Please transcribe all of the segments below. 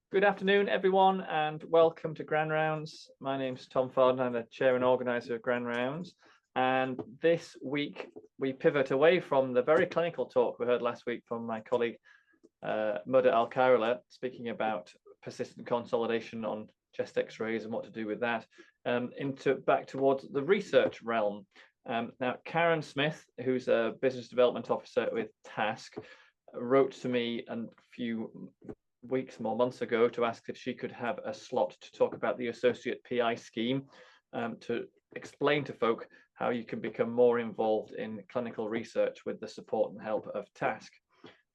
Good afternoon, everyone, and welcome to Grand Rounds. My name's Tom Ford, and I'm the chair and organizer of Grand Rounds. And this week, we pivot away from the very clinical talk we heard last week from my colleague, Muda Al-Kairala, speaking about persistent consolidation on chest x-rays and what to do with that, back towards the research realm. Now, Karen Smith, who's a business development officer with Task, wrote to me a few months ago to ask if she could have a slot to talk about the Associate PI scheme, to explain to folk how you can become more involved in clinical research with the support and help of Task.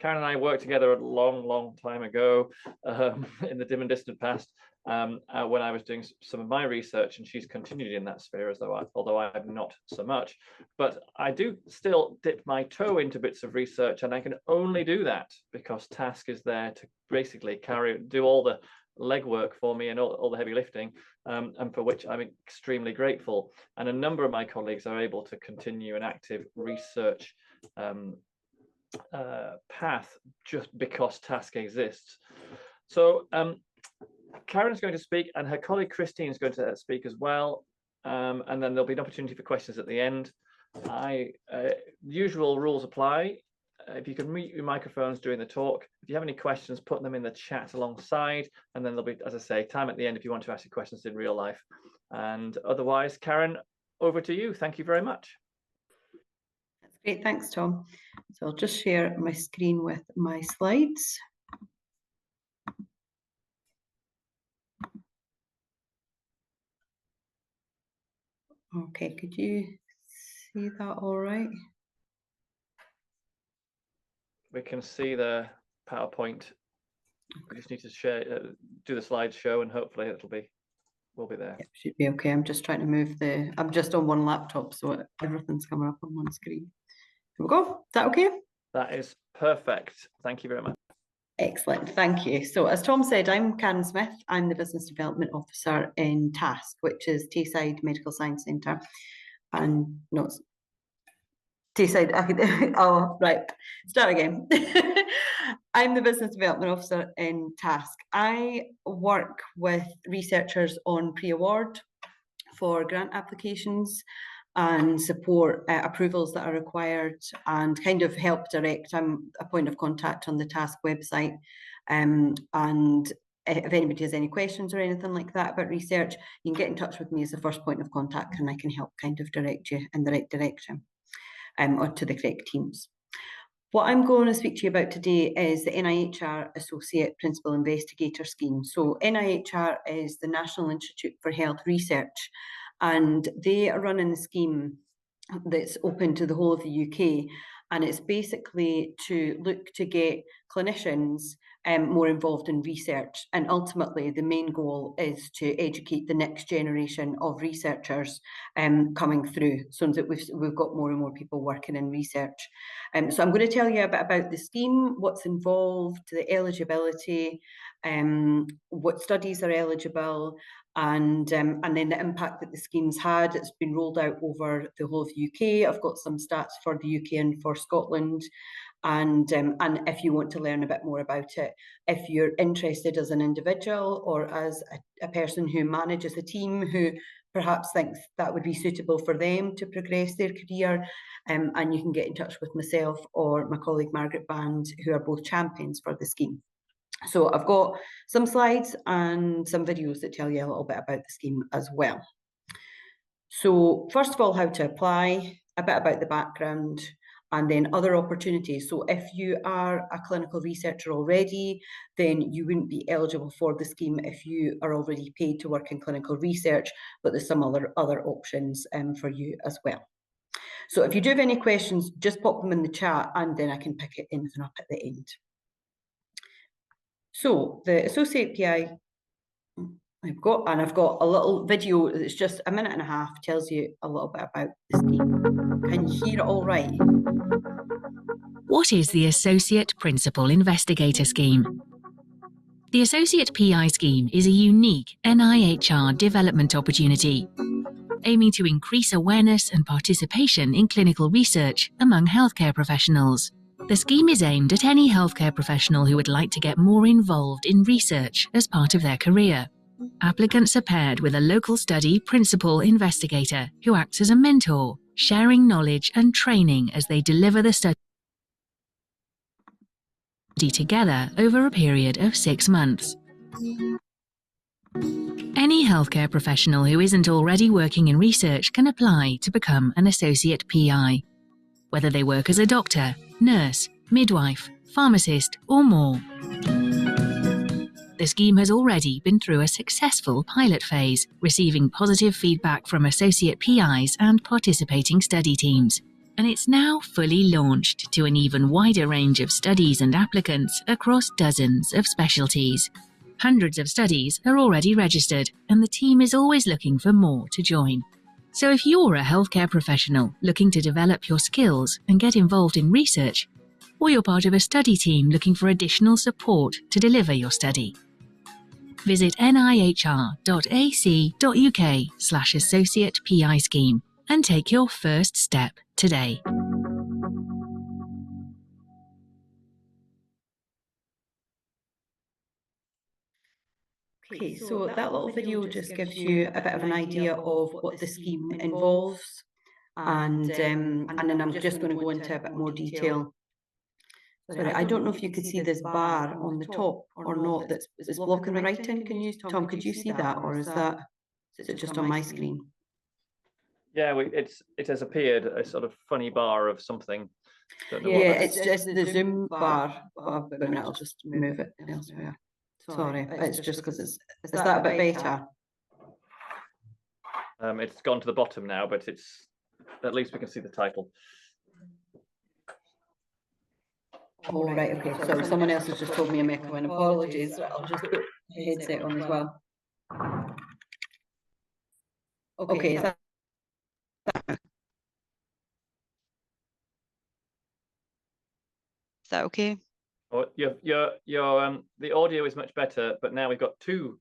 Karen and I worked together a long time ago in the dim and distant past when I was doing some of my research, and she's continued in that sphere, although I have not so much. But I do still dip my toe into bits of research, and I can only do that because Task is there to basically do all the legwork for me and all the heavy lifting, and for which I'm extremely grateful. And a number of my colleagues are able to continue an active research path just because Task exists. So Karen's going to speak, and her colleague Christine is going to speak as well, and then there'll be an opportunity for questions at the end. Usual rules apply. If you can mute your microphones during the talk, if you have any questions, put them in the chat alongside, and then there'll be, as I say, time at the end if you want to ask your questions in real life. And otherwise, Karen, over to you. Thank you very much. That's great. Thanks, Tom. So I'll just share my screen with my slides. Okay, could you see that all right? We can see the PowerPoint. We just need to share, do the slideshow, and hopefully we'll be there. Yep, should be okay. I'm just trying to move I'm just on one laptop, so everything's coming up on one screen. Here we go. Is that okay? That is perfect. Thank you very much. Excellent, thank you. So as Tom said, I'm Karen Smith. I'm the Business Development Officer in Task, which is Tayside Medical Science Centre. And no, it's Tayside, oh, right, start again. I'm the Business Development Officer in Task. I work with researchers on pre-award for grant applications and support approvals that are required, and kind of help direct. I'm a point of contact on the Task website, and if anybody has any questions or anything like that about research, you can get in touch with me as the first point of contact, and I can help kind of direct you in the right direction, or to the correct teams. What I'm going to speak to you about today is the NIHR Associate Principal Investigator Scheme. So NIHR is the National Institute for Health Research, and they are running a scheme that's open to the whole of the UK, and it's basically to look to get clinicians more involved in research, and ultimately the main goal is to educate the next generation of researchers coming through, so that we've got more and more people working in research. So I'm going to tell you a bit about the scheme, what's involved, the eligibility, what studies are eligible, and then the impact that the scheme's had. It's been rolled out over the whole of the UK. I've got some stats for the UK and for Scotland. And if you want to learn a bit more about it, if you're interested as an individual or as a person who manages a team who perhaps thinks that would be suitable for them to progress their career, and you can get in touch with myself or my colleague Margaret Band, who are both champions for the scheme. So I've got some slides and some videos that tell you a little bit about the scheme as well. So first of all, how to apply, a bit about the background, and then other opportunities. So if you are a clinical researcher already, then you wouldn't be eligible for the scheme if you are already paid to work in clinical research, but there's some other options for you as well. So if you do have any questions, just pop them in the chat, and then I can pick anything up at the end. So the Associate PI, I've got a little video that's just a minute and a half, tells you a little bit about the scheme. Can you hear it all right? What is the Associate Principal Investigator Scheme? The Associate PI Scheme is a unique NIHR development opportunity, aiming to increase awareness and participation in clinical research among healthcare professionals. The scheme is aimed at any healthcare professional who would like to get more involved in research as part of their career. Applicants are paired with a local study principal investigator who acts as a mentor, sharing knowledge and training as they deliver the study together over a period of 6 months. Any healthcare professional who isn't already working in research can apply to become an Associate PI, whether they work as a doctor, nurse, midwife, pharmacist, or more. The scheme has already been through a successful pilot phase, receiving positive feedback from Associate PIs and participating study teams. And it's now fully launched to an even wider range of studies and applicants across dozens of specialties. Hundreds of studies are already registered, and the team is always looking for more to join. So if you're a healthcare professional looking to develop your skills and get involved in research, or you're part of a study team looking for additional support to deliver your study, visit nihr.ac.uk/Associate PI Scheme and take your first step today. Okay, so that little video just gives you a bit of an idea of what the scheme involves, and then I'm just going to go into a bit more detail. Sorry, I don't know if you could see this bar on the top or not that's blocking the writing. Can you, Tom, could you see that, or is it just on my screen? Yeah, it has appeared a sort of funny bar of something. Don't know what Yeah, that it's just the Zoom bar. I'll just move it elsewhere. Sorry, it's just because is that a bit better? It's gone to the bottom now, but it's at least we can see the title. Oh, right, okay. So someone else has just told me I'm echoing. Apologies. I'll just put the headset on as well. Okay, is that okay? Oh, your the audio is much better, but now we've got two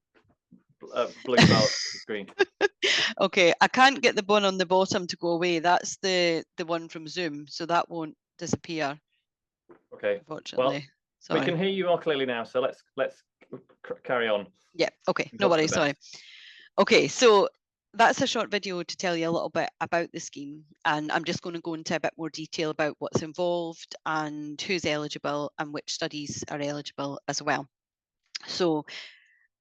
blue bars on the screen. Okay, I can't get the one on the bottom to go away. That's the one from Zoom, so that won't disappear. Okay. Unfortunately, well, we can hear you all clearly now, so let's carry on. Yeah. Okay. No worries. Sorry. Okay, so that's a short video to tell you a little bit about the scheme, and I'm just going to go into a bit more detail about what's involved and who's eligible and which studies are eligible as well. So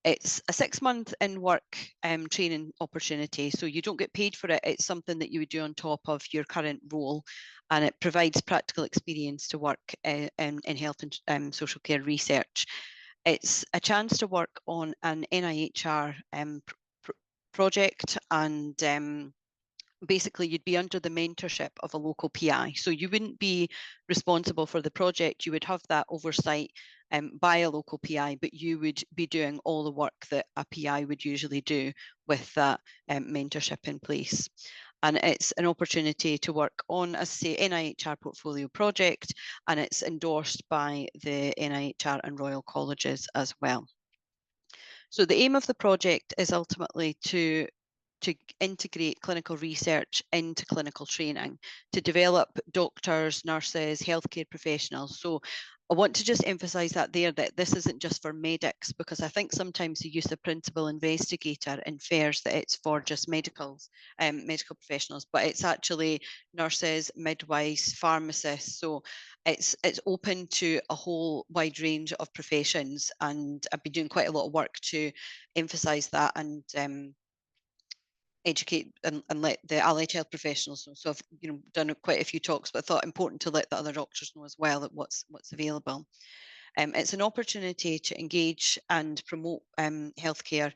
it's a 6-month in-work training opportunity, so you don't get paid for it. It's something that you would do on top of your current role, and it provides practical experience to work in health and social care research. It's a chance to work on an NIHR project, and basically you'd be under the mentorship of a local PI. So you wouldn't be responsible for the project, you would have that oversight by a local PI, but you would be doing all the work that a PI would usually do with that mentorship in place. And it's an opportunity to work on, as I say, NIHR portfolio project, and it's endorsed by the NIHR and Royal Colleges as well. So the aim of the project is ultimately to integrate clinical research into clinical training, to develop doctors, nurses, healthcare professionals. So I want to just emphasise that this isn't just for medics, because I think sometimes the use of principal investigator infers that it's for just medical professionals, but it's actually nurses, midwives, pharmacists. So it's open to a whole wide range of professions, and I've been doing quite a lot of work to emphasise that and educate and let the allied health professionals know. So I've done quite a few talks, but I thought important to let the other doctors know as well that what's available. It's an opportunity to engage and promote healthcare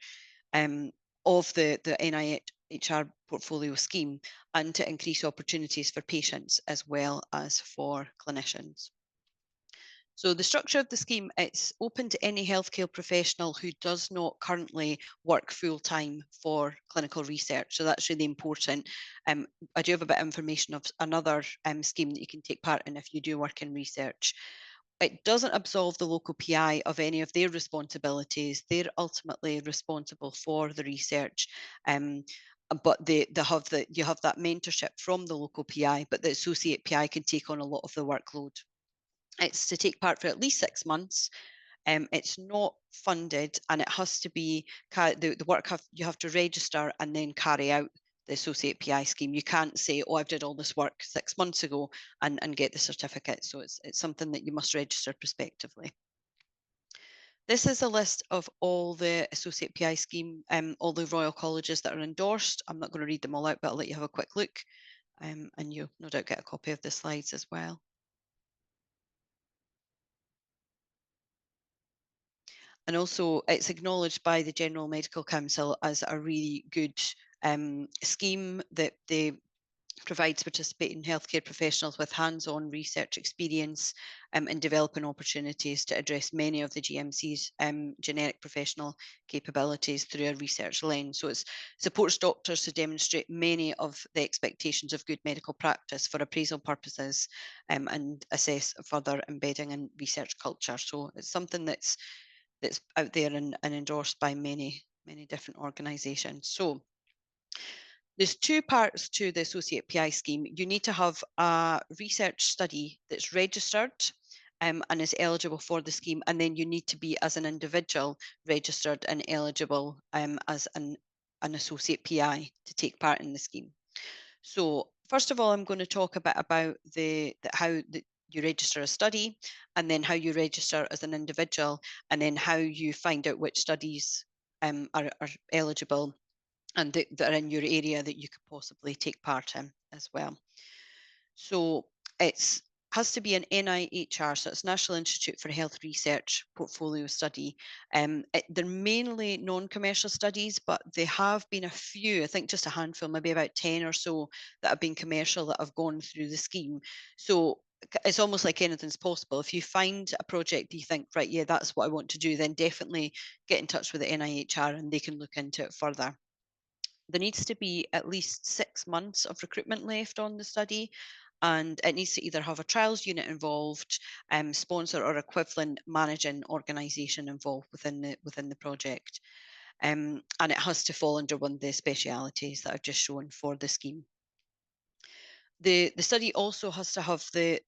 of the NIHR portfolio scheme, and to increase opportunities for patients as well as for clinicians. So the structure of the scheme, it's open to any healthcare professional who does not currently work full-time for clinical research. So that's really important. I do have a bit of information of another scheme that you can take part in if you do work in research. It doesn't absolve the local PI of any of their responsibilities. They're ultimately responsible for the research. But you have that mentorship from the local PI, but the associate PI can take on a lot of the workload. It's to take part for at least 6 months. It's not funded, and it has to be the work you have to register and then carry out the Associate PI scheme. You can't say, oh, I've did all this work 6 months ago and get the certificate. So it's something that you must register prospectively. This is a list of all the Associate PI scheme, all the Royal Colleges that are endorsed. I'm not going to read them all out, but I'll let you have a quick look, and you'll no doubt get a copy of the slides as well. And also, it's acknowledged by the General Medical Council as a really good scheme that they provides participating healthcare professionals with hands-on research experience and developing opportunities to address many of the GMC's generic professional capabilities through a research lens. So it supports doctors to demonstrate many of the expectations of good medical practice for appraisal purposes and assess further embedding in research culture. So it's something that's out there and endorsed by many different organisations. So there's two parts to the Associate PI scheme. You need to have a research study that's registered and is eligible for the scheme, and then you need to be as an individual registered and eligible as an Associate PI to take part in the scheme. So first of all, I'm going to talk a bit about how you register a study, and then how you register as an individual, and then how you find out which studies are eligible and that are in your area that you could possibly take part in as well. So it has to be an NIHR, so it's National Institute for Health Research portfolio study. They're mainly non-commercial studies, but there have been a few, I think just a handful, maybe about 10 or so that have been commercial that have gone through the scheme. So it's almost like anything's possible. If you find a project that you think, right, yeah, that's what I want to do, then definitely get in touch with the NIHR and they can look into it further. There needs to be at least 6 months of recruitment left on the study, and it needs to either have a trials unit involved, sponsor or equivalent managing organisation involved within the project, and it has to fall under one of the specialities that I've just shown for the scheme. The study also has to have the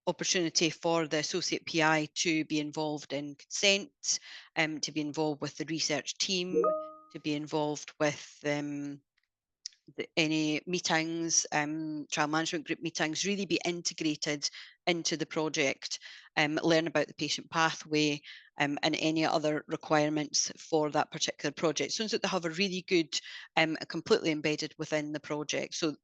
opportunity for the Associate PI to be involved in consent, to be involved with the research team, to be involved with any meetings, trial management group meetings, really be integrated into the project, learn about the patient pathway and any other requirements for that particular project, so that they have a really good, completely embedded within the project. So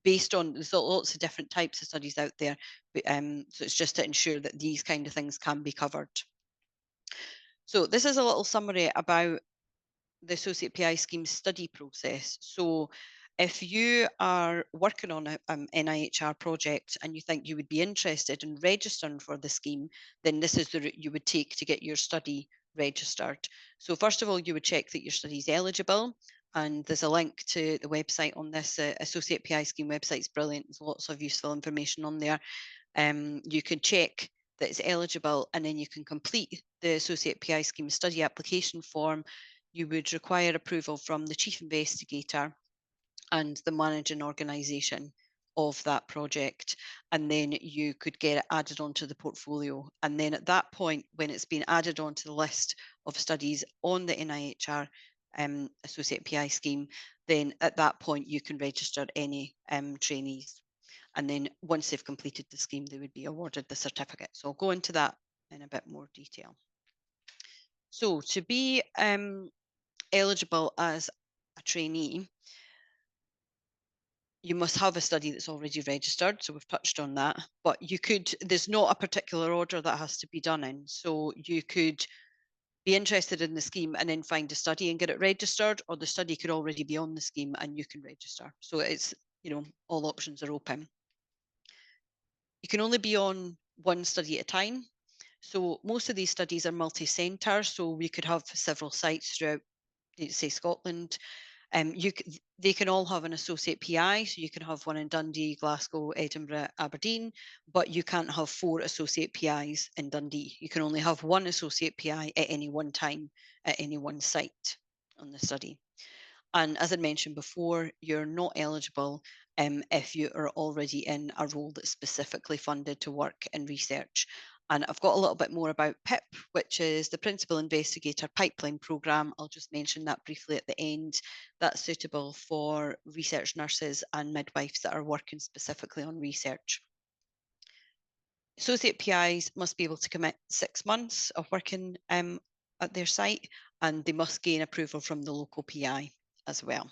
based on, there's lots of different types of studies out there, so it's just to ensure that these kind of things can be covered. So this is a little summary about the Associate PI scheme study process. So if you are working on an NIHR project and you think you would be interested in registering for the scheme, then this is the route you would take to get your study registered. So first of all, you would check that your study is eligible, and there's a link to the website on this Associate PI scheme website. It's brilliant. There's lots of useful information on there. You can check that it's eligible, and then you can complete the Associate PI scheme study application form. You would require approval from the chief investigator and the managing organisation of that project, and then you could get it added onto the portfolio. And then at that point, when it's been added onto the list of studies on the NIHR Associate PI scheme, then at that point you can register any trainees. And then once they've completed the scheme, they would be awarded the certificate. So I'll go into that in a bit more detail. So to be eligible as a trainee, you must have a study that's already registered. So we've touched on that, but there's not a particular order that has to be done in. So you could be interested in the scheme and then find a study and get it registered, or the study could already be on the scheme and you can register. So it's, all options are open. You can only be on one study at a time. So most of these studies are multi-centre. So we could have several sites throughout, say, Scotland. They can all have an Associate PI, so you can have one in Dundee, Glasgow, Edinburgh, Aberdeen, but you can't have 4 Associate PIs in Dundee. You can only have 1 Associate PI at any one time at any one site on the study. And as I mentioned before, you're not eligible if you are already in a role that's specifically funded to work in research. And I've got a little bit more about PIP, which is the Principal Investigator Pipeline Programme. I'll just mention that briefly at the end. That's suitable for research nurses and midwives that are working specifically on research. Associate PIs must be able to commit 6 months of working at their site, and they must gain approval from the local PI as well.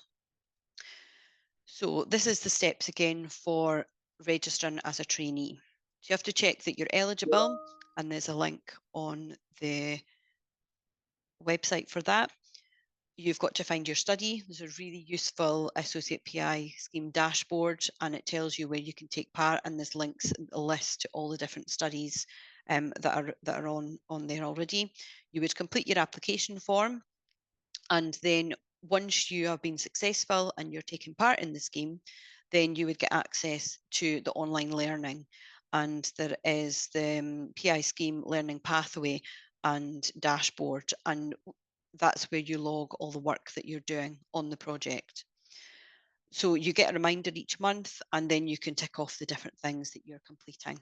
So this is the steps again for registering as a trainee. So you have to check that you're eligible, and there's a link on the website for that. You've got to find your study. There's a really useful Associate PI scheme dashboard, and it tells you where you can take part, and there's links, a list to all the different studies that are on there already. You would complete your application form, and then once you have been successful and you're taking part in the scheme, then you would get access to the online learning. And there is the PI scheme learning pathway and dashboard, and that's where you log all the work that you're doing on the project. So you get a reminder each month, and then you can tick off the different things that you're completing.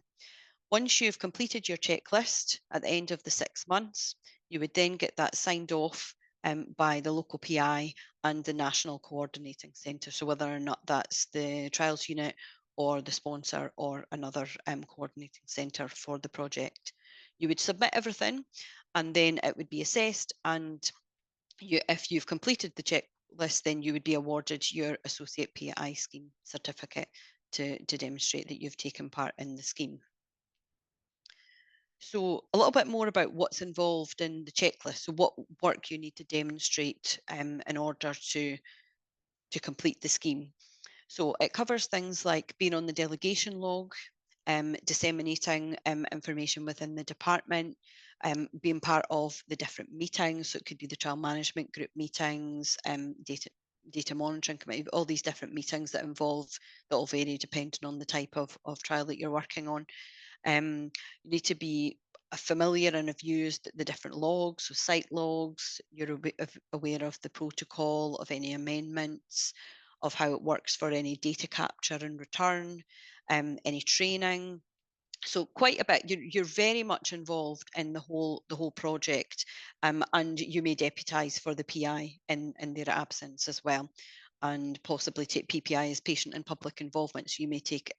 Once you've completed your checklist at the end of the 6 months, you would then get that signed off by the local PI and the National Coordinating Centre. So whether or not that's the trials unit or the sponsor or another coordinating centre for the project. You would submit everything, and then it would be assessed, and if you've completed the checklist, then you would be awarded your Associate PI scheme certificate to demonstrate that you've taken part in the scheme. So a little bit more about what's involved in the checklist. So what work you need to demonstrate in order to complete the scheme. So it covers things like being on the delegation log, disseminating information within the department, being part of the different meetings. So it could be the trial management group meetings, data monitoring committee, all these different meetings that will vary depending on the type of trial that you're working on. You need to be familiar and have used the different logs, so site logs. You're aware of the protocol, of any amendments, of how it works for any data capture and return, any training. So quite a bit. You're very much involved in the whole project, and you may deputise for the PI in their absence as well, and possibly take PPI as patient and public involvement. So you may take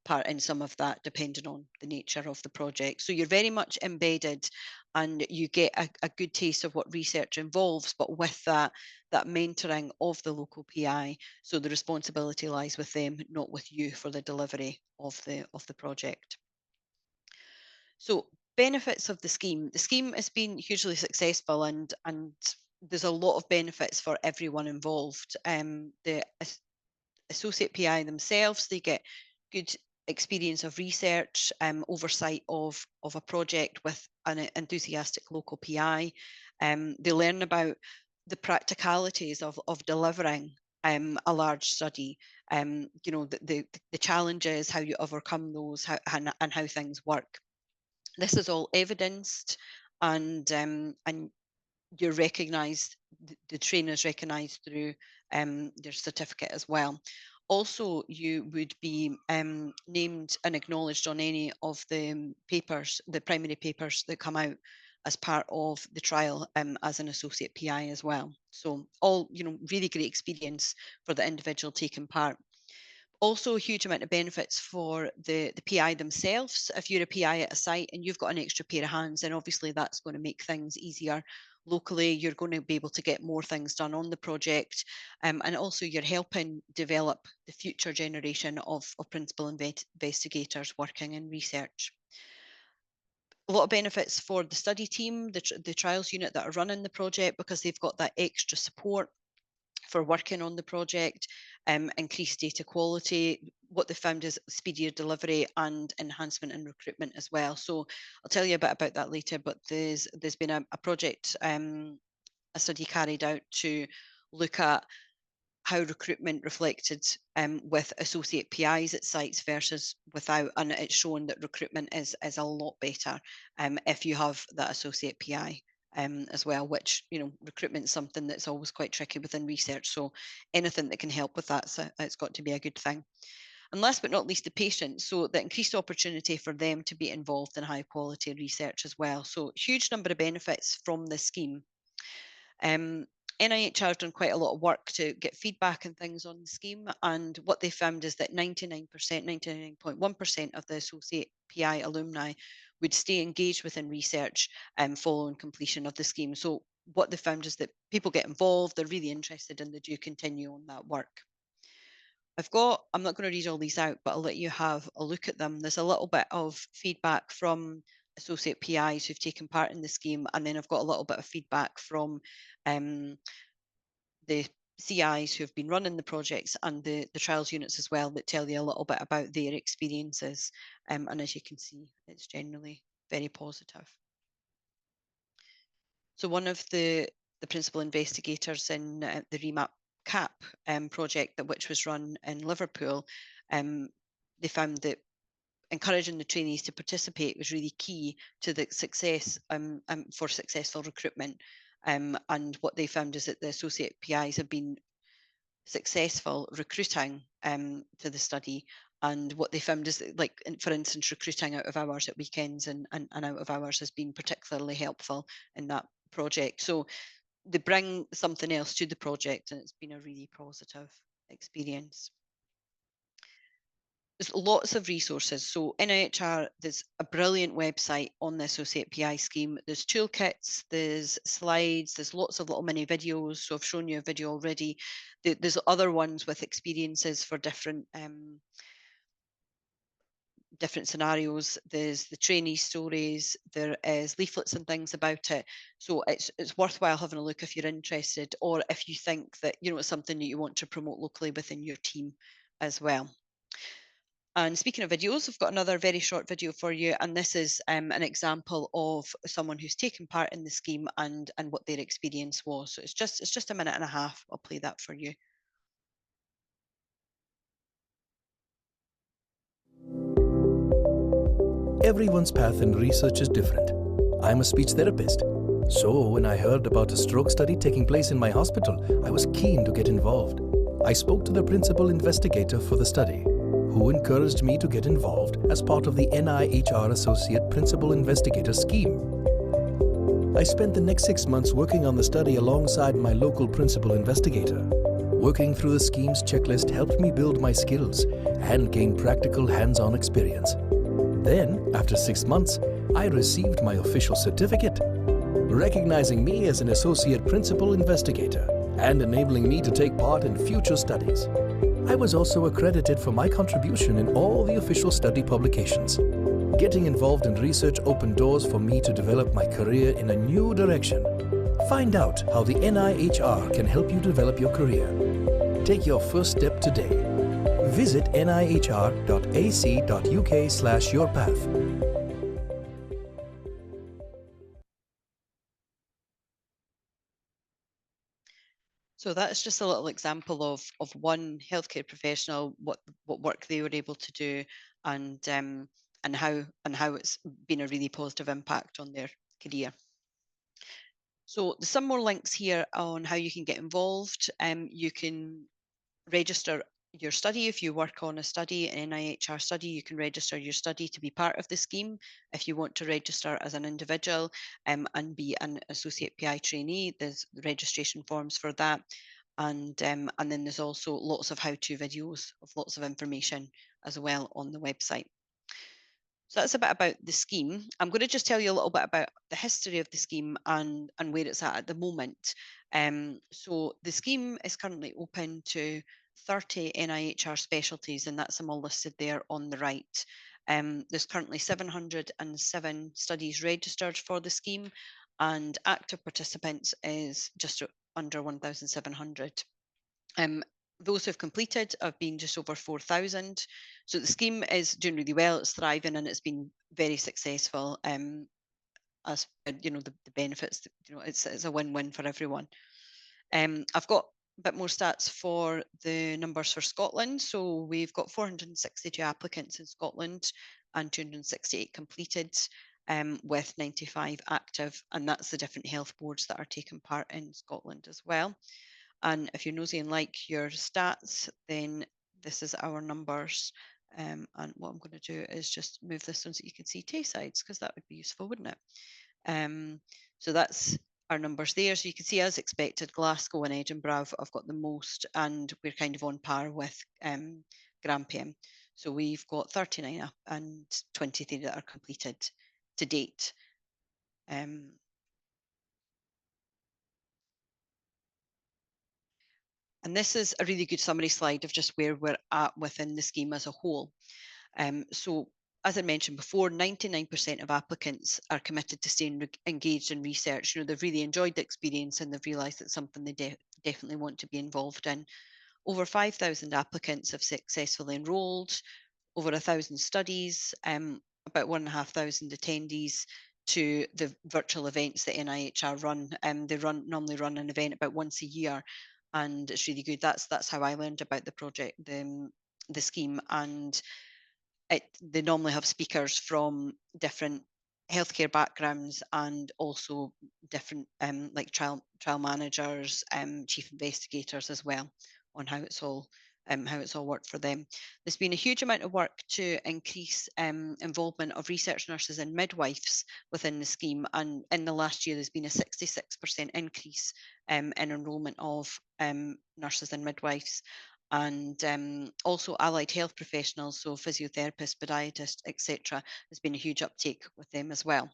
part in some of that depending on the nature of the project. So you're very much embedded, and you get a good taste of what research involves, but with that mentoring of the local PI. So the responsibility lies with them, not with you, for the delivery of the project. So benefits of the scheme. The scheme has been hugely successful, and there's a lot of benefits for everyone involved. The Associate PI themselves, they get good experience of research, oversight of a project with an enthusiastic local PI. They learn about the practicalities of delivering a large study, the challenges, how you overcome those, and how things work. This is all evidenced, and you're recognised. The trainers recognised through their certificate as well. Also, you would be named and acknowledged on any of the papers, the primary papers that come out as part of the trial as an Associate PI as well. So all, really great experience for the individual taking part. Also, a huge amount of benefits for the PI themselves. If you're a PI at a site and you've got an extra pair of hands, then obviously that's going to make things easier. Locally, you're going to be able to get more things done on the project, and also you're helping develop the future generation of principal investigators working in research. A lot of benefits for the study team, the trials unit that are running the project, because they've got that extra support for working on the project, increased data quality. What they found is speedier delivery and enhancement in recruitment as well. So I'll tell you a bit about that later, but there's been a project, a study carried out to look at how recruitment reflected with Associate PIs at sites versus without, and it's shown that recruitment is a lot better if you have that Associate PI as well, which, recruitment is something that's always quite tricky within research. So anything that can help with that, so it's got to be a good thing. And last but not least, the patients. So the increased opportunity for them to be involved in high quality research as well. So huge number of benefits from this scheme. NIHR has done quite a lot of work to get feedback and things on the scheme, and what they found is that 99.1% of the Associate PI alumni would stay engaged within research following completion of the scheme. So what they found is that people get involved, they're really interested, and they do continue on that work. I'm not going to read all these out, but I'll let you have a look at them. There's a little bit of feedback from associate PIs who've taken part in the scheme, and then I've got a little bit of feedback from the CIs who have been running the projects and the trials units as well, that tell you a little bit about their experiences. And as you can see, it's generally very positive. So one of the principal investigators in the REMAP CAP project, which was run in Liverpool, they found that encouraging the trainees to participate was really key to the success for successful recruitment. And what they found is that the associate PIs have been successful recruiting to the study. And what they found is that, like, for instance, recruiting out of hours at weekends and out of hours has been particularly helpful in that project. So they bring something else to the project, and it's been a really positive experience. There's lots of resources. So NIHR, there's a brilliant website on the Associate PI scheme. There's toolkits, there's slides, there's lots of little mini videos. So I've shown you a video already. There's other ones with experiences for different scenarios. There's the trainee stories, there is leaflets and things about it. So it's worthwhile having a look if you're interested, or if you think that it's something that you want to promote locally within your team as well. And speaking of videos, I've got another very short video for you, and this is an example of someone who's taken part in the scheme and what their experience was. So it's just a minute and a half. I'll play that for you. Everyone's path in research is different. I'm a speech therapist. So when I heard about a stroke study taking place in my hospital, I was keen to get involved. I spoke to the principal investigator for the study, who encouraged me to get involved as part of the NIHR Associate Principal Investigator scheme. I spent the next 6 months working on the study alongside my local principal investigator. Working through the scheme's checklist helped me build my skills and gain practical hands-on experience. Then, after 6 months, I received my official certificate, recognizing me as an Associate Principal Investigator and enabling me to take part in future studies. I was also accredited for my contribution in all the official study publications. Getting involved in research opened doors for me to develop my career in a new direction. Find out how the NIHR can help you develop your career. Take your first step today. Visit nihr.ac.uk/yourpath. So that's just a little example of one healthcare professional, what work they were able to do, and how it's been a really positive impact on their career. So there's some more links here on how you can get involved. You can register your study. If you work on a study, an NIHR study, you can register your study to be part of the scheme. If you want to register as an individual and be an associate PI trainee, there's registration forms for that. And then there's also lots of how-to videos of lots of information as well on the website. So that's a bit about the scheme. I'm going to just tell you a little bit about the history of the scheme and where it's at the moment. So the scheme is currently open to 30 NIHR specialties, and that's them all listed there on the right. There's currently 707 studies registered for the scheme, and active participants is just under 1,700. Those who've completed have been just over 4,000. So the scheme is doing really well, it's thriving, and it's been very successful. As the benefits, it's a win-win for everyone. I've got a bit more stats for the numbers for Scotland. So we've got 462 applicants in Scotland and 268 completed. with 95 active, and that's the different health boards that are taking part in Scotland as well. And if you're nosy and like your stats, then this is our numbers. And what I'm going to do is just move this so that you can see Tayside's, because that would be useful, wouldn't it? So that's our numbers there. So you can see, as expected, Glasgow and Edinburgh have got the most, and we're kind of on par with Grampian. So we've got 39 up and 23 that are completed to date. And this is a really good summary slide of just where we're at within the scheme as a whole. So as I mentioned before, 99% of applicants are committed to staying engaged in research. You know, they've really enjoyed the experience and they've realised it's something they definitely want to be involved in. Over 5,000 applicants have successfully enrolled, over 1,000 studies, about 1,500 attendees to the virtual events that NIHR run. They normally run an event about once a year, and it's really good. That's how I learned about the project, the scheme, and they normally have speakers from different healthcare backgrounds and also different like trial managers, chief investigators as well, on how it's all worked for them. There's been a huge amount of work to increase involvement of research nurses and midwives within the scheme, and in the last year there's been a 66% increase in enrolment of nurses and midwives, and also allied health professionals, so physiotherapists, podiatrists, etc. There's been a huge uptake with them as well.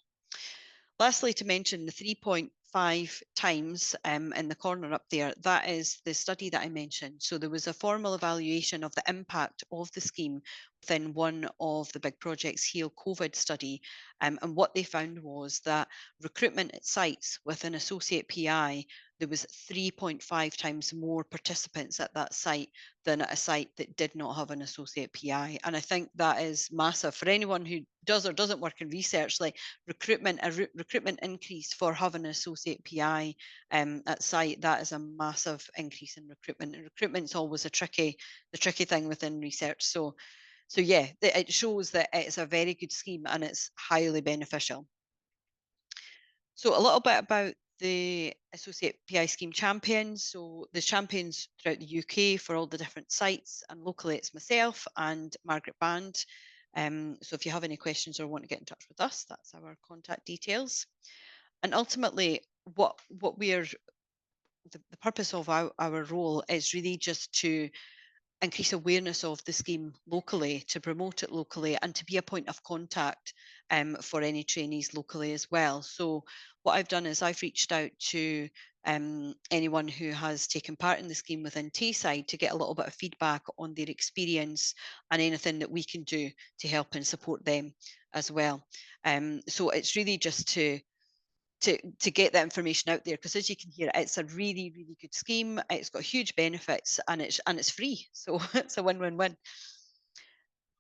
Lastly, to mention the 3.5 times in the corner up there, that is the study that I mentioned. So there was a formal evaluation of the impact of the scheme within one of the big projects, HEAL COVID study. And what they found was that recruitment at sites with an associate PI, there was 3.5 times more participants at that site than at a site that did not have an associate PI. And I think that is massive for anyone who does or doesn't work in research. Like recruitment increase for having an associate PI at site, that is a massive increase in recruitment. And recruitment's always the tricky thing within research. So yeah, it shows that it's a very good scheme and it's highly beneficial. So a little bit about the Associate PI Scheme champions. So the champions throughout the UK for all the different sites, and locally it's myself and Margaret Band. So if you have any questions or want to get in touch with us, that's our contact details. And ultimately, what we're the purpose of our role is really just to increase awareness of the scheme locally, to promote it locally, and to be a point of contact for any trainees locally as well. So what I've done is I've reached out to anyone who has taken part in the scheme within Tayside to get a little bit of feedback on their experience and anything that we can do to help and support them as well. So it's really just to get that information out there, because as you can hear, it's a really, really good scheme. It's got huge benefits and it's free. So it's a win-win-win.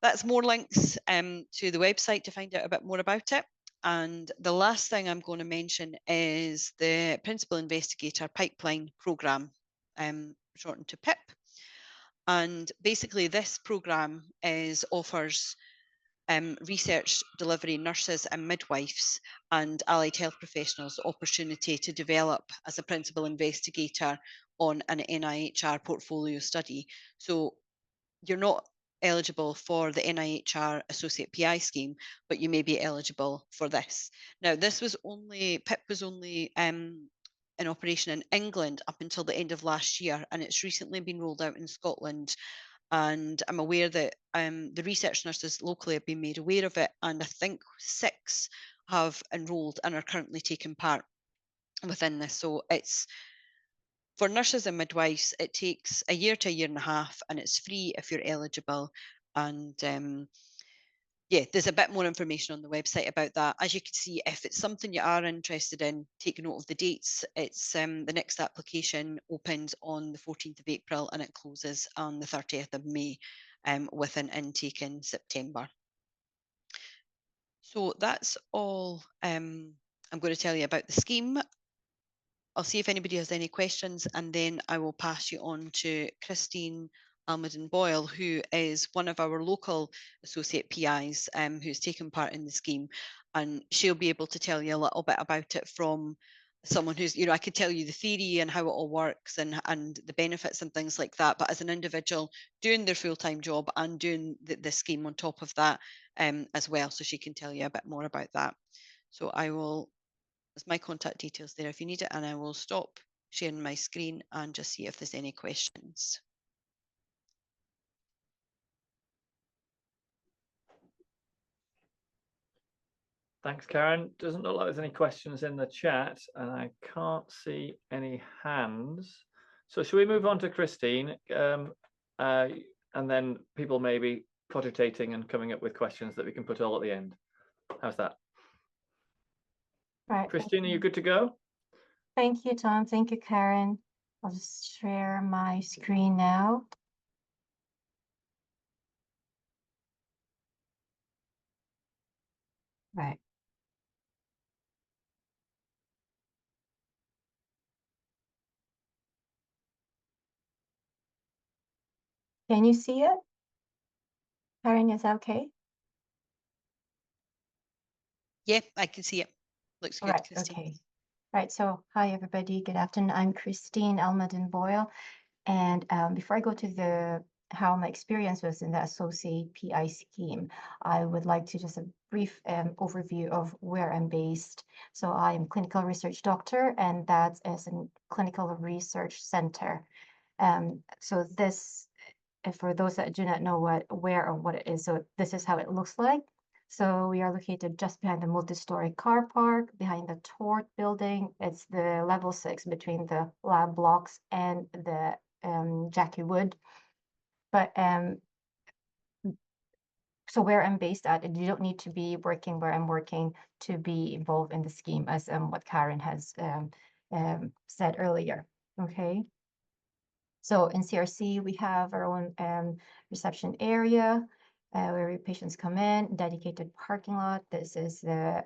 That's more links to the website to find out a bit more about it. And the last thing I'm going to mention is the Principal Investigator Pipeline Programme, shortened to PIP. And basically this programme offers research delivery nurses and midwives and allied health professionals the opportunity to develop as a principal investigator on an NIHR portfolio study. So you're not eligible for the NIHR Associate PI scheme, but you may be eligible for this. Now, PIP was only in operation in England up until the end of last year, and it's recently been rolled out in Scotland. And I'm aware that the research nurses locally have been made aware of it, and I think 6 have enrolled and are currently taking part within this. So it's for nurses and midwives, it takes a year to a year and a half, and it's free if you're eligible. And yeah, there's a bit more information on the website about that. As you can see, if it's something you are interested in, take note of the dates. It's the next application opens on the 14th of April and it closes on the 30th of May with an intake in September. So that's all I'm going to tell you about the scheme. I'll see if anybody has any questions, and then I will pass you on to Christine Almaden Boyle, who is one of our local associate PIs who's taken part in the scheme, and she'll be able to tell you a little bit about it from someone who's, I could tell you the theory and how it all works and the benefits and things like that, but as an individual doing their full-time job and doing the scheme on top of that as well, so she can tell you a bit more about that. So I will, there's my contact details there if you need it, and I will stop sharing my screen and just see if there's any questions. Thanks, Karen. Doesn't look like there's any questions in the chat, and I can't see any hands. So should we move on to Christine? And then people may be cogitating and coming up with questions that we can put all at the end. How's that? Right. Christine, are you good to go? Thank you, Tom. Thank you, Karen. I'll just share my screen now. Right. Can you see it? Karen, is that okay? Yeah, I can see it. Looks good, Right, Christine. okay. Right, so hi, everybody. Good afternoon. I'm Christine Almaden Boyle. And before I go to how my experience was in the Associate PI scheme, I would like to just a brief overview of where I'm based. So I am clinical research doctor, and that's as a clinical research center. So this, for those that do not know where or what it is, so this is how it looks like. So we are located just behind the multi-story car park, behind the Tort building. It's the level 6 between the lab blocks and the Jackie Wood. But so where I'm based at, you don't need to be working where I'm working to be involved in the scheme, as what Karen has said earlier. Okay. So in CRC, we have our own reception area where patients come in, dedicated parking lot. This is the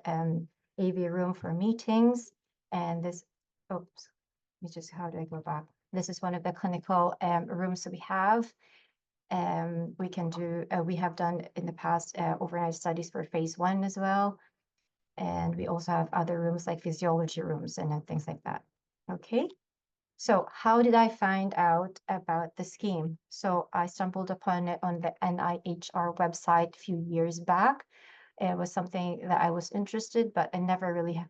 AV room for meetings. And this, oops, how do I go back? This is one of the clinical rooms that we have. We can do, we have done in the past overnight studies for phase 1 as well. And we also have other rooms like physiology rooms and things like that. Okay. So how did I find out about the scheme? So I stumbled upon it on the NIHR website a few years back. It was something that I was interested, but I never really,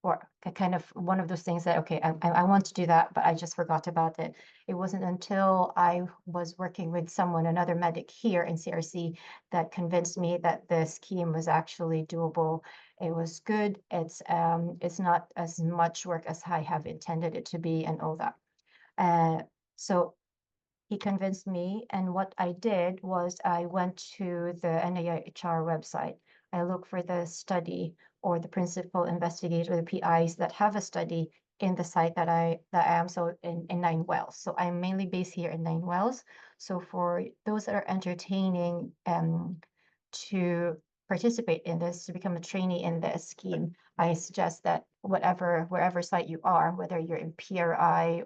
or kind of one of those things that, okay, I want to do that, but I just forgot about it. It wasn't until I was working with someone, another medic here in CRC, that convinced me that the scheme was actually doable. It was good. It's not as much work as I have intended it to be and all that. So he convinced me, and what I did was I went to the NIHR website. I looked for the study or the principal investigator, the PIs that have a study in the site that I am, so in 9 Wells. So I'm mainly based here in 9 Wells. So for those that are entertaining to participate in this, to become a trainee in this scheme, I suggest that wherever site you are, whether you're in PRI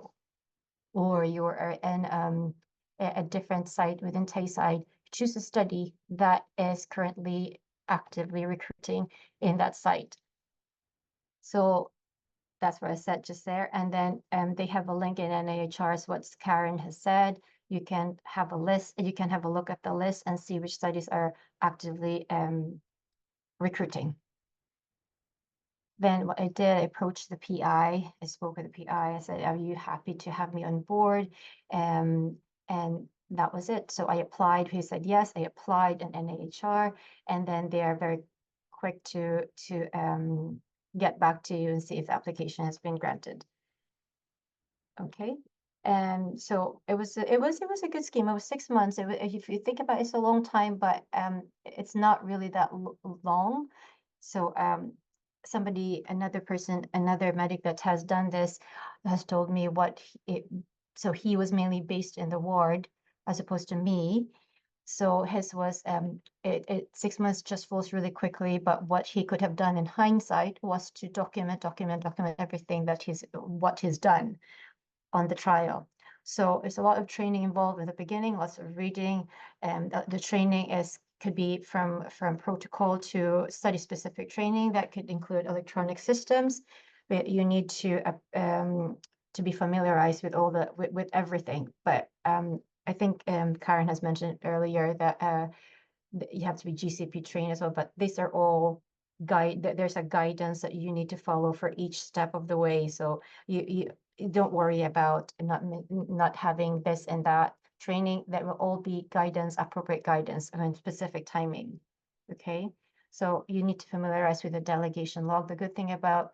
or you're in a different site within Tayside, choose a study that is currently actively recruiting in that site. So that's what I said just there. And then they have a link in NIHR, so what Karen has said. You can have a list, you can have a look at the list and see which studies are actively recruiting. Then what I did, I approached the PI, I spoke with the PI, I said, are you happy to have me on board? And that was it. So I applied, he said, yes, I applied in NIHR, and then they are very quick to get back to you and see if the application has been granted. Okay. And so it was a good scheme. It was 6 months. If you think about it, it's a long time, but it's not really that long. So another medic that has done this has told me so he was mainly based in the ward as opposed to me. So his was 6 months just falls really quickly, but what he could have done in hindsight was to document everything what he's done on the trial. So it's a lot of training involved in the beginning, lots of reading, and the training could be from protocol to study specific training that could include electronic systems, but you need to be familiarized with all with everything. But I think Karen has mentioned earlier that you have to be GCP trained as well, but these are all there's a guidance that you need to follow for each step of the way. So you don't worry about not having this and that training. That will all be guidance, appropriate guidance, and specific timing. Okay, so you need to familiarize with the delegation log. The good thing about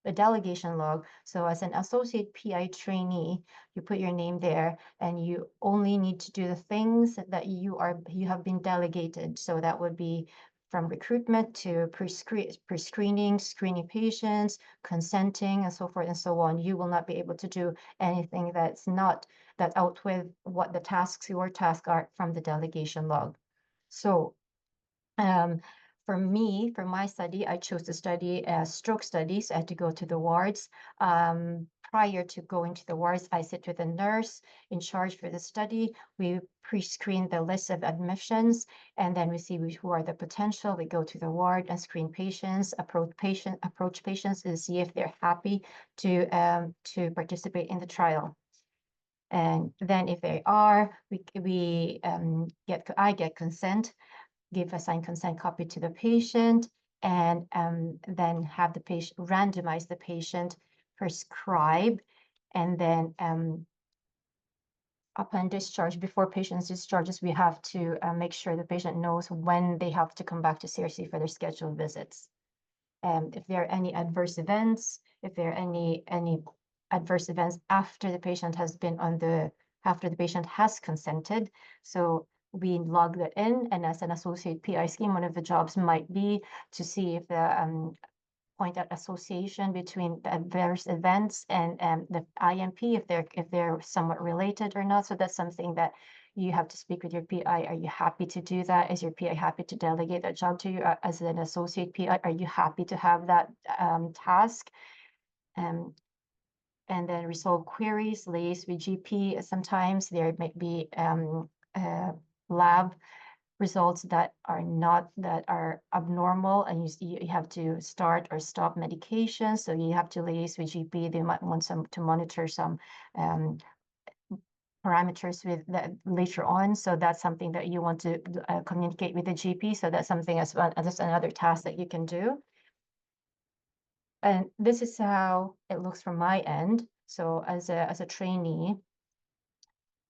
the delegation log, so as an associate PI trainee, you put your name there, and you only need to do the things that you have been delegated. So that would be from recruitment to pre-screening, screening patients, consenting, and so forth and so on. You will not be able to do anything that's out with what your tasks are from the delegation log. So for me, for my study, I chose to study stroke studies. I had to go to the wards. Prior to going to the wards, I sit with a nurse in charge for the study. We pre-screen the list of admissions, and then we see who are the potential. We go to the ward and screen patients, approach patients and see if they're happy to participate in the trial. And then if they are, I get consent, give a signed consent copy to the patient, and then have the patient randomize the patient, prescribe, and then upon discharge, before patient's discharges, we have to make sure the patient knows when they have to come back to CRC for their scheduled visits. If there are any adverse events, if there are any adverse events after the patient has after the patient has consented, so we log that in. And as an associate PI scheme, one of the jobs might be to see if the point out association between the adverse events and the IMP, if they're somewhat related or not. So that's something that you have to speak with your PI. Are you happy to do that? Is your PI happy to delegate that job to you as an associate PI? Are you happy to have that task? And then resolve queries, liaise with GP. Sometimes there might be lab results that are abnormal, and you have to start or stop medication. So you have to liaise with GP. They might want to monitor some parameters with that later on. So that's something that you want to communicate with the GP. So that's something as well. That's another task that you can do. And this is how it looks from my end. So as a trainee,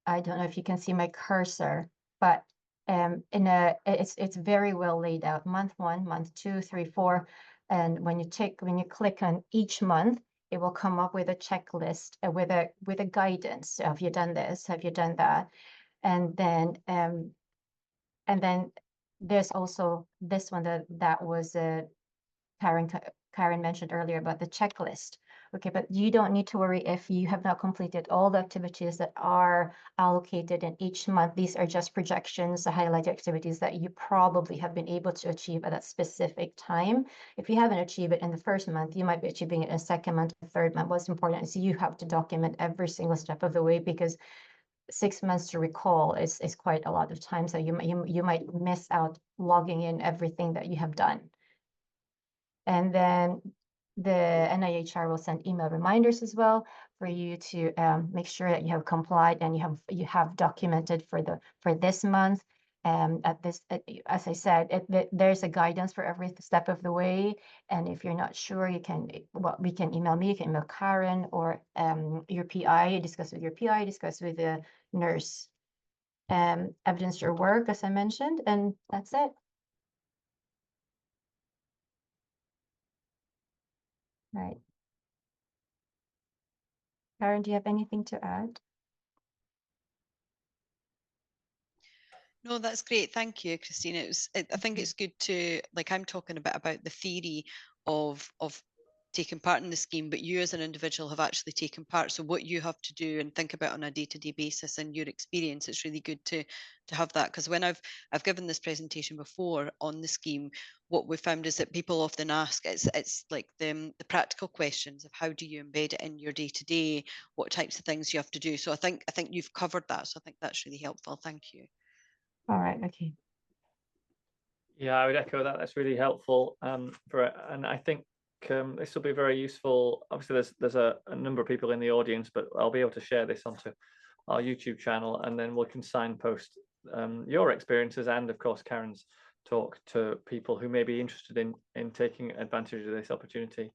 I don't know if you can see my cursor, but it's very well laid out. Month 1, month 2, 3, 4, and when you click on each month, it will come up with a checklist with a guidance. Have you done this? Have you done that? And then there's also this one that was Karen mentioned earlier about the checklist. Okay, but you don't need to worry if you have not completed all the activities that are allocated in each month. These are just projections, the highlighted activities that you probably have been able to achieve at that specific time. If you haven't achieved it in the first month, you might be achieving it in the second month, the third month. What's important is you have to document every single step of the way, because 6 months to recall is quite a lot of time. So you might miss out logging in everything that you have done. And then the NIHR will send email reminders as well for you to make sure that you have complied and you have documented for this month. As I said, there's a guidance for every step of the way. And if you're not sure, we can email me, you can email Karen or your PI, discuss with your PI, discuss with the nurse. Evidence your work, as I mentioned, and that's it. Right. Karen, do you have anything to add? No, that's great. Thank you, Christine. I think it's good to, like, I'm talking a bit about the theory of taken part in the scheme, but you as an individual have actually taken part. So what you have to do and think about on a day-to-day basis and your experience, it's really good to have that. Because when I've given this presentation before on the scheme, what we found is that people often ask, it's like the practical questions of how do you embed it in your day-to-day, what types of things you have to do. So I think you've covered that. So I think that's really helpful. Thank you. All right, okay. Yeah, I would echo that. That's really helpful. And I think this will be very useful. Obviously, there's a number of people in the audience, but I'll be able to share this onto our YouTube channel, and then we can signpost your experiences and, of course, Karen's talk to people who may be interested in taking advantage of this opportunity.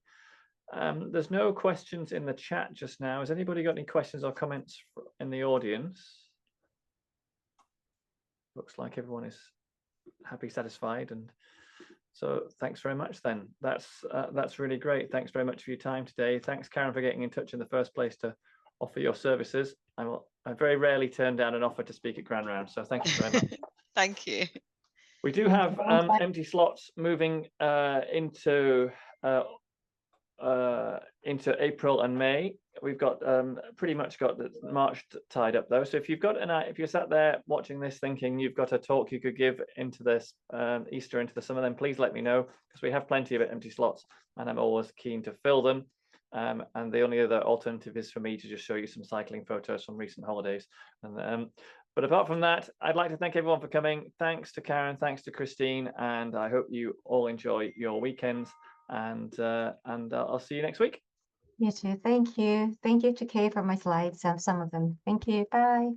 There's no questions in the chat just now. Has anybody got any questions or comments in the audience? Looks like everyone is happy, satisfied, and so thanks very much then. That's really great. Thanks very much for your time today. Thanks, Karen, for getting in touch in the first place to offer your services. I very rarely turn down an offer to speak at Grand Round, so thank you very much. Thank you. We do have empty slots moving into April and May. We've got pretty much got March tied up though. So if you're sat there watching this thinking you've got a talk you could give into this Easter, into the summer, then please let me know, because we have plenty of empty slots and I'm always keen to fill them. And the only other alternative is for me to just show you some cycling photos from recent holidays. But apart from that, I'd like to thank everyone for coming. Thanks to Karen, thanks to Christine, and I hope you all enjoy your weekends. And I'll see you next week. You too. Thank you. Thank you to Kay for my slides, some of them. Thank you. Bye.